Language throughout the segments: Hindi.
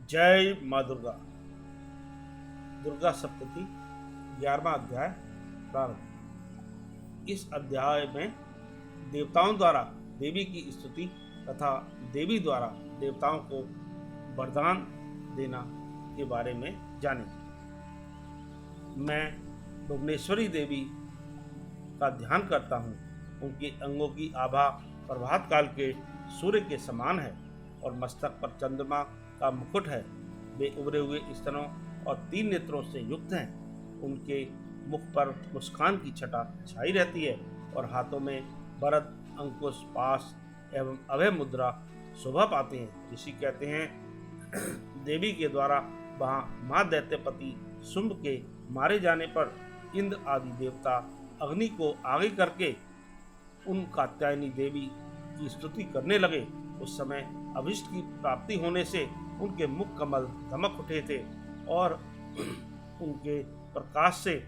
जय माँ दुर्गा। दुर्गा सप्तती 11वां अध्याय प्रारंभ। इस अध्याय में देवताओं द्वारा देवी की स्तुति तथा देवी द्वारा देवताओं को वरदान देना के बारे में जानें। मैं भुवनेश्वरी देवी का ध्यान करता हूँ। उनके अंगों की आभा प्रभात काल के सूर्य के समान है और मस्तक पर चंद्रमा का मुकुट है। वे उभरे हुए स्तनों और 3 नेत्रों से युक्त हैं। उनके मुख पर मुस्कान की छटा छाई रहती है और हाथों में वरद, अंकुश, पास एवं अभय मुद्रा शोभा पाते हैं। ऋषि कहते हैं देवी के द्वारा वहाँ माँ दैत्यपति शुंभ के मारे जाने पर इंद्र आदि देवता अग्नि को आगे करके उन कात्यायनी देवी की स्तुति करने लगे। उस समय अभिष्ट की प्राप्ति होने से उनके मुख कमल दमक उठे थे और उनके प्रकाश से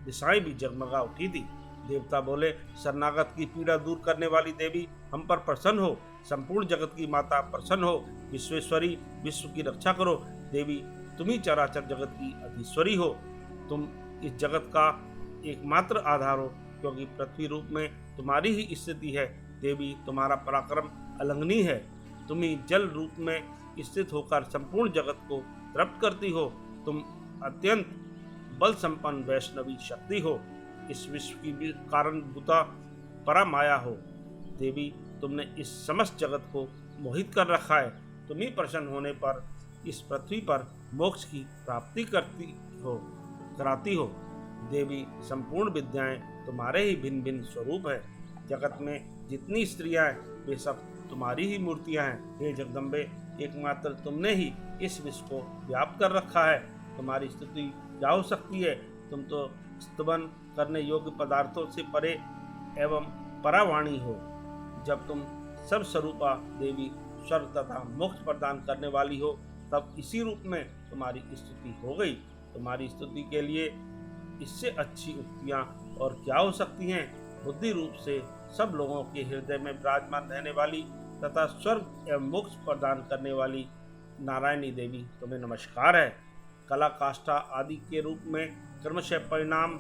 दिशाएं भी जगमगा उठी थी। देवता बोले, शरणागत की पीड़ा दूर करने वाली देवी हम पर प्रसन्न हो। संपूर्ण जगत की माता प्रसन्न हो। विश्वेश्वरी, विश्व की रक्षा करो। देवी तुम ही चराचर जगत की अधीश्वरी हो। तुम इस जगत का एकमात्र आधार हो, क्योंकि पृथ्वी रूप में तुम्हारी ही स्थिति है। देवी तुम्हारा पराक्रम अलंघनीय है। तुम ही जल रूप में स्थित होकर संपूर्ण जगत को तृप्त करती हो। तुम अत्यंत बल संपन्न वैष्णवी शक्ति हो। इस विश्व की कारणभूता परा माया हो। देवी तुमने इस समस्त जगत को मोहित कर रखा है। तुम ही प्रसन्न होने पर इस पृथ्वी पर मोक्ष की प्राप्ति कराती हो। देवी संपूर्ण विद्याएं तुम्हारे ही भिन्न भिन्न स्वरूप है। जगत में जितनी स्त्रियां हैं वे सब तुम्हारी ही मूर्तियां हैं। हे जगदम्बे, एकमात्र तुमने ही इस विश्व को व्याप्त कर रखा है। तुम्हारी स्तुति क्या हो सकती है? तुम तो स्तवन करने योग्य पदार्थों से परे एवं परावाणी हो। जब तुम सब स्वरूपा देवी स्वर्ग तथा मोक्ष प्रदान करने वाली हो, तब इसी रूप में तुम्हारी स्तुति हो गई। तुम्हारी स्तुति के लिए इससे अच्छी उक्तियां और क्या हो सकती हैं? बुद्धि रूप से सब लोगों के हृदय में विराजमान रहने वाली तथा स्वर्ग एवं मोक्ष प्रदान करने वाली नारायणी देवी तुम्हें नमस्कार है। कला, काष्ठा आदि के रूप में क्रमशः परिणाम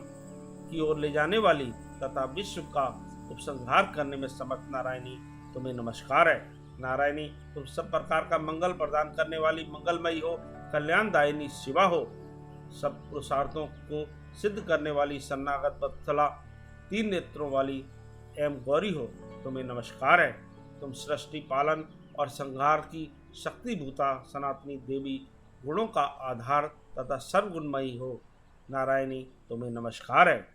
की ओर ले जाने वाली तथा विश्व का उपसंहार करने में समर्थ नारायणी तुम्हें नमस्कार है। नारायणी, तुम सब प्रकार का मंगल प्रदान करने वाली मंगलमयी हो। कल्याणदायिनी शिवा हो। सब पुरुषार्थों को सिद्ध करने वाली शरणागत वत्सला, 3 नेत्रों वाली एवं गौरी हो। तुम्हें नमस्कार है। तुम सृष्टि, पालन और संहार की शक्तिभूता सनातनी देवी, गुणों का आधार तथा सर्वगुणमयी हो। नारायणी, तुम्हें नमस्कार है।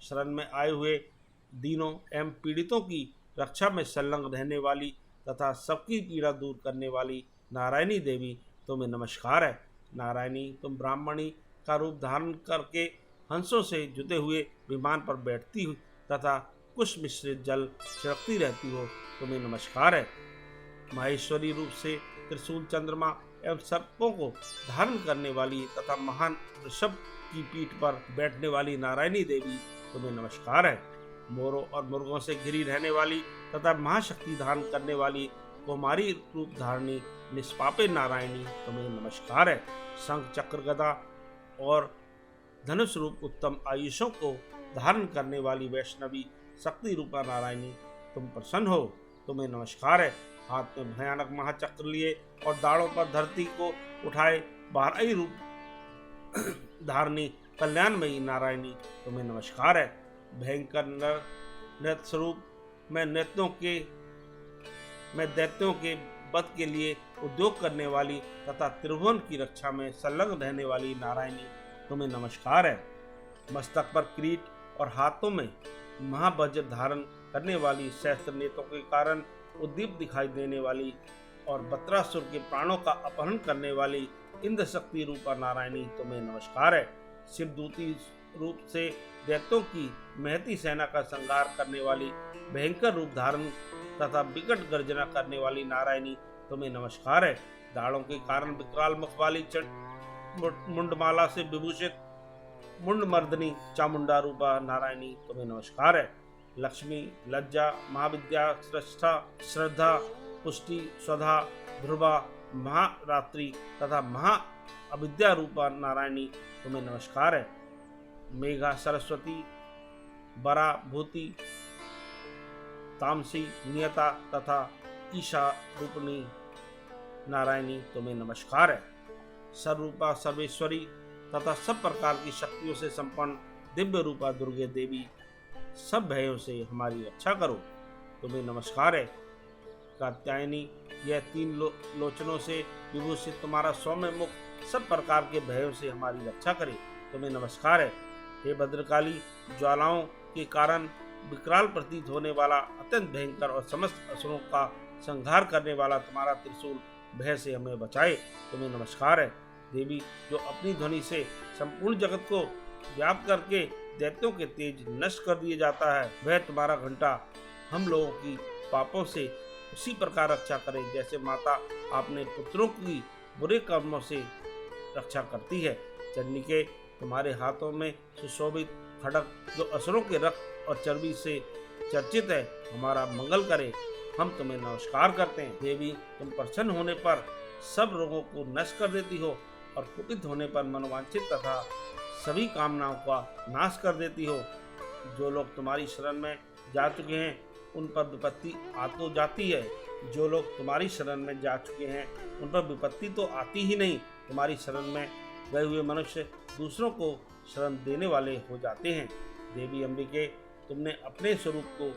शरण में आए हुए दीनों एवं पीड़ितों की रक्षा में संलग्न रहने वाली तथा सबकी पीड़ा दूर करने वाली नारायणी देवी, तुम्हें नमस्कार है। नारायणी, तुम ब्राह्मणी का रूप धारण करके हंसों से जुते हुए विमान पर बैठती हुई तथा कुश मिश्रित जल छिड़कती रहती हो। तुम्हें नमस्कार है। माहेश्वरी रूप से त्रिशूल, चंद्रमा एवं सर्पों को धारण करने वाली तथा महान वृषभ की पीठ पर बैठने वाली नारायणी देवी, तुम्हें नमस्कार है। मोरों और मुर्गों से घिरी रहने वाली तथा महाशक्ति धारण करने वाली कुमारी रूप धारणी निष्पापे नारायणी, तुम्हें नमस्कार है। शंख, चक्र, गदा और धनुष रूप उत्तम आयुषों को धारण करने वाली वैष्णवी शक्ति रूपा नारायणी, तुम प्रसन्न हो। तुम्हें नमस्कार है। हाथ में भयानक महाचक्र लिए और दाढ़ों पर धरती को उठाए 12 रूप धारणी कल्याणमयी नारायणी, तुम्हें नमस्कार है। भयंकर नृत्य स्वरूप में दैत्यों के वध के लिए उद्योग करने वाली तथा त्रिभुवन की रक्षा में संलग्न रहने वाली नारायणी, तुम्हें नमस्कार है। मस्तक पर किरीट और हाथों में महावज्र धारण करने वाली, सहस्त्र नेत्रों के कारण उद्दीप्त दिखाई देने वाली और बत्रासुर के प्राणों का अपहरण करने वाली इंद्र शक्ति रूपा नारायणी, तुम्हें नमस्कार है। शिवदूती रूप से दैत्यों की महती सेना का संहार करने वाली, भयंकर रूप धारण तथा विकट गर्जना करने वाली नारायणी, तुम्हें नमस्कार है। दाढ़ों के कारण विकराल मुख वाली मुंडमाला से विभूषित मुंडमर्दनी चामुंडा रूपा नारायणी, तुम्हें नमस्कार है। लक्ष्मी, लज्जा, महाविद्या, श्रेष्ठा, श्रद्धा, पुष्टि, स्वधा, ध्रुवा, महारात्रि तथा महा अविद्या रूपा नारायणी तुम्हें नमस्कार है। मेघा सरस्वती, बरा भूति, तामसी नियता तथा ईशा रूपणी नारायणी तुम्हें नमस्कार है। सर्वरूपा सर्वेश्वरी तथा सब प्रकार की शक्तियों से संपन्न दिव्य रूपा दुर्गे देवी, सब भयों से हमारी रक्षा करो, तुम्हें नमस्कार है। कात्यायनी, यह तीन लोचनों से विभूषित तुम्हारा सौम्य मुख सब प्रकार के भयों से हमारी रक्षा करे, तुम्हें नमस्कार है। हे भद्रकाली, ज्वालाओं के कारण विकराल प्रतीत होने वाला अत्यंत भयंकर और समस्त असुरों का संहार करने वाला तुम्हारा त्रिशूल भय से हमें बचाए, तुम्हें नमस्कार है। देवी, जो अपनी ध्वनि से संपूर्ण जगत को व्याप्त करके दैत्यों के तेज नष्ट कर दिया जाता है, वह तुम्हारा घंटा हम लोगों की पापों से उसी प्रकार रक्षा करे जैसे माता अपने पुत्रों की बुरे कर्मों से रक्षा करती है। चंडिके, तुम्हारे हाथों में सुशोभित खड्ग जो असुरों के रक्त और चर्बी से चर्चित है, हमारा मंगल करे, हम तुम्हें नमस्कार करते हैं। देवी, तुम प्रसन्न होने पर सब रोगों को नष्ट कर देती हो और कुपित होने पर मनोवांछित तथा सभी कामनाओं का नाश कर देती हो। जो लोग तुम्हारी शरण में जा चुके हैं उन पर विपत्ति आ तो जाती है, जो लोग तुम्हारी शरण में जा चुके हैं उन पर विपत्ति तो आती ही नहीं। तुम्हारी शरण में गए हुए मनुष्य दूसरों को शरण देने वाले हो जाते हैं। देवी अंबिके, तुमने अपने स्वरूप को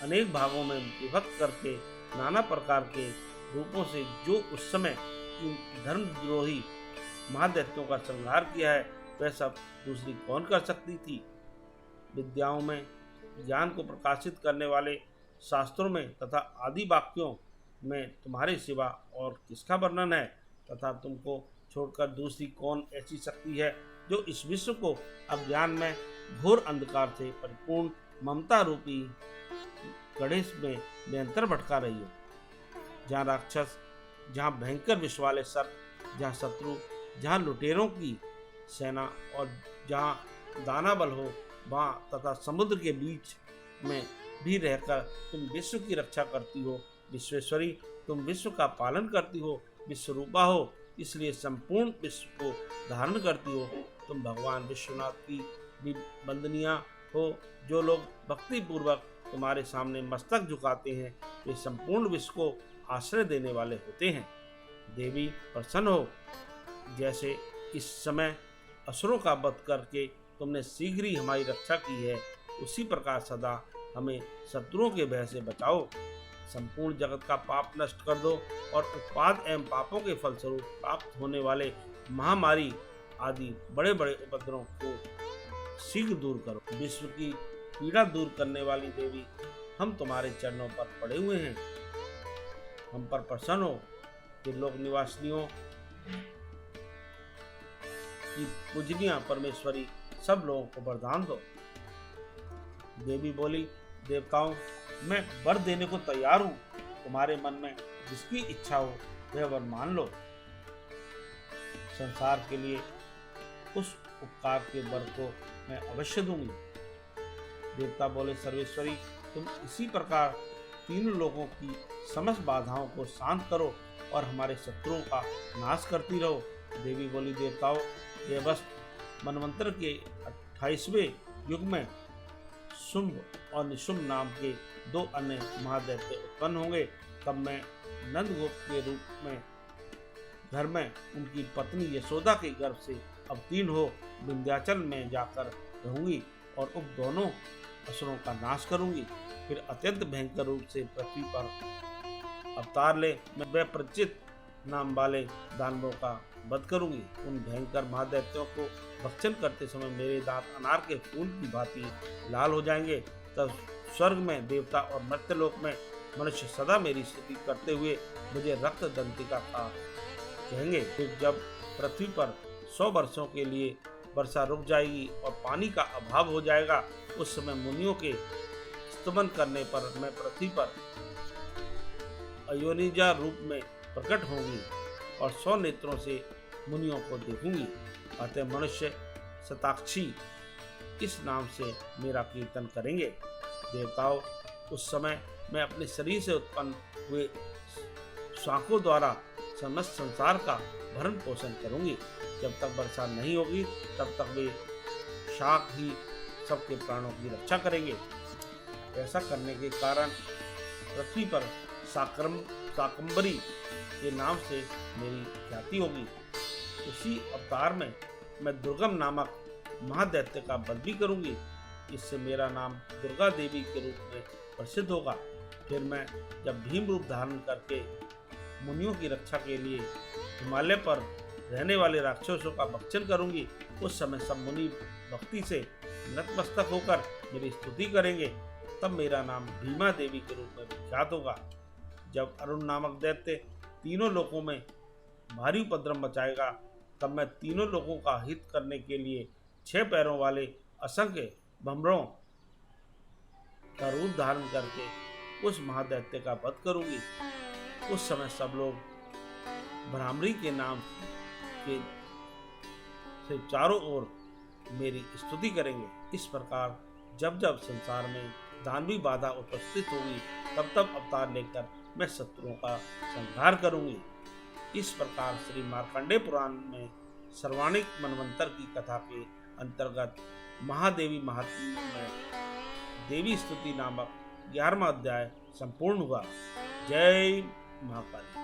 अनेक भागों में विभक्त करके नाना प्रकार के रूपों से जो उस समय इन धर्मद्रोही महादैत्यों का संहार किया है, वह सब दूसरी कौन कर सकती थी। विद्याओं में ज्ञान को प्रकाशित करने वाले शास्त्रों में तथा आदि वाक्यों में तुम्हारे सिवा और किसका वर्णन है, तथा तुमको छोड़कर दूसरी कौन ऐसी शक्ति है जो इस विश्व को अज्ञान में घोर अंधकार से परिपूर्ण ममता रूपी गणेश में निरंतर भटका रही हो। जहाँ राक्षस, जहाँ भयंकर विष वाले सर्प, जहाँ शत्रु, जहाँ लुटेरों की सेना और जहाँ दाना बल हो, वहाँ तथा समुद्र के बीच में भी रहकर तुम विश्व की रक्षा करती हो। विश्वेश्वरी, तुम विश्व का पालन करती हो, विश्वरूपा हो, इसलिए संपूर्ण विश्व को धारण करती हो। तुम भगवान विश्वनाथ की भी वंदनीय हो। जो लोग भक्ति पूर्वक तुम्हारे सामने मस्तक झुकाते हैं, वे संपूर्ण विश्व को आश्रय देने वाले होते हैं। देवी, प्रसन्न हो। जैसे इस समय असुरों का वध करके तुमने शीघ्र ही हमारी रक्षा की है, उसी प्रकार सदा हमें शत्रुओं के भय से बचाओ। संपूर्ण जगत का पाप नष्ट कर दो और उत्पाद एवं पापों के फलस्वरूप प्राप्त होने वाले महामारी आदि बड़े बड़े उपद्रवों को शीघ्र दूर करो। विश्व की पीड़ा दूर करने वाली देवी, हम तुम्हारे चरणों पर पड़े हुए हैं, हम पर प्रसन्न हो। त्रिलोक निवासियों की पूजनीय परमेश्वरी, सब लोगों को वरदान दो। देवी बोली, देवताओं, मैं वर देने को तैयार हूँ, तुम्हारे मन में जिसकी इच्छा हो वह वर मान लो। संसार के लिए उस उपकार के वर को मैं अवश्य दूंगी। देवता बोले, सर्वेश्वरी, तुम इसी प्रकार तीनों लोगों की समस्त बाधाओं को शांत करो और हमारे शत्रुओं का नाश करती रहो। देवी बोली, देवताओं, यह वस्तु मनवंतर के 28वें युग में शुंभ और निशुंभ नाम के दो अन्य महादैत्य उत्पन्न होंगे। तब मैं नंदगोप के रूप में घर में उनकी पत्नी यशोदा के गर्भ से अवतीर्ण हो विंध्याचल में जाकर रहूंगी और उन दोनों असुरों का नाश करूंगी। फिर अत्यंत भयंकर रूप से पृथ्वी पर अवतार ले मैं वह प्रचित नाम वाले दानवों का वध करूंगी। उन भयंकर महादैत्यों को भक्षण करते समय मेरे दांत अनार के फूल की भांति लाल हो जाएंगे। तब स्वर्ग में देवता और मर्त्यलोक में मनुष्य सदा मेरी स्तुति करते हुए मुझे रक्त दंतिका का कहेंगे। फिर जब पृथ्वी पर 100 वर्षों के लिए वर्षा रुक जाएगी और पानी का अभाव हो जाएगा, उस समय मुनियों के स्तुमन करने पर मैं पृथ्वी पर अयोनिजा रूप में प्रकट होंगी और 100 नेत्रों से मुनियों को देखूंगी। अतः मनुष्य शताक्षी इस नाम से मेरा कीर्तन करेंगे। देवताओं, उस समय मैं अपने शरीर से उत्पन्न हुए शाखों द्वारा समस्त संसार का भरण पोषण करूंगी। जब तक वर्षा नहीं होगी तब तक वे शाक ही सबके प्राणों की रक्षा करेंगे। ऐसा करने के कारण पृथ्वी पर शाकंभरी के नाम से मेरी ख्याति होगी। इसी अवतार में मैं दुर्गम नामक महादैत्य का वध भी करूंगी। इससे मेरा नाम दुर्गा देवी के रूप में प्रसिद्ध होगा। फिर मैं जब भीम रूप धारण करके मुनियों की रक्षा के लिए हिमालय पर रहने वाले राक्षसों का भक्षण करूंगी, उस समय सब मुनि भक्ति से नतमस्तक होकर मेरी स्तुति करेंगे। तब मेरा नाम भीमा देवी के रूप में विख्यात होगा। जब अरुण नामक दैत्य तीनों लोकों में भारी उपद्रव मचाएगा, तब मैं तीनों लोगों का हित करने के लिए 6 पैरों वाले असंख्य भ्रमरों का रूप धारण करके उस महादैत्य का वध करूंगी। उस समय सब लोग भ्रामरी के नाम के से चारों ओर मेरी स्तुति करेंगे। इस प्रकार जब जब संसार में दानवी बाधा उपस्थित होगी, तब तब अवतार लेकर मैं शत्रुओं का संहार करूंगी। इस प्रकार श्री मार्कंडेय पुराण में सर्वाणिक मनवंतर की कथा के अंतर्गत महादेवी महात्म्य में देवी स्तुति नामक 11वां अध्याय संपूर्ण हुआ। जय महाकाली।